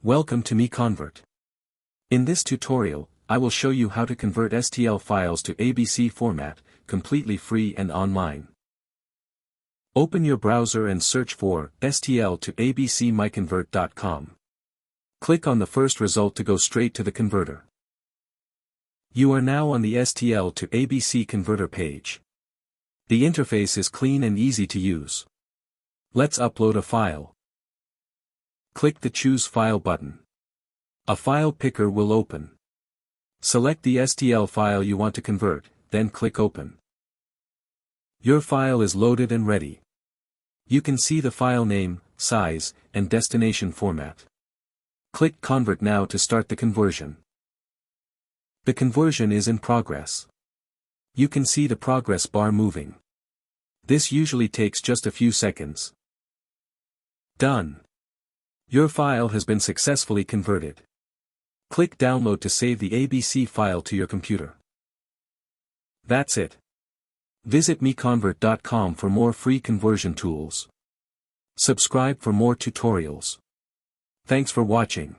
Welcome to MiConvert. In this tutorial, I will show you how to convert STL files to ABC format, completely free and online. Open your browser and search for STL to ABC MiConvert.com. Click on the first result to go straight to the converter. You are now on the STL to ABC converter page. The interface is clean and easy to use. Let's upload a file. Click the Choose File button. A file picker will open. Select the STL file you want to convert, then click Open. Your file is loaded and ready. You can see the file name, size, and destination format. Click Convert now to start the conversion. The conversion is in progress. You can see the progress bar moving. This usually takes just a few seconds. Done. Your file has been successfully converted. Click Download to save the ABC file to your computer. That's it. Visit MiConvert.com for more free conversion tools. Subscribe for more tutorials. Thanks for watching.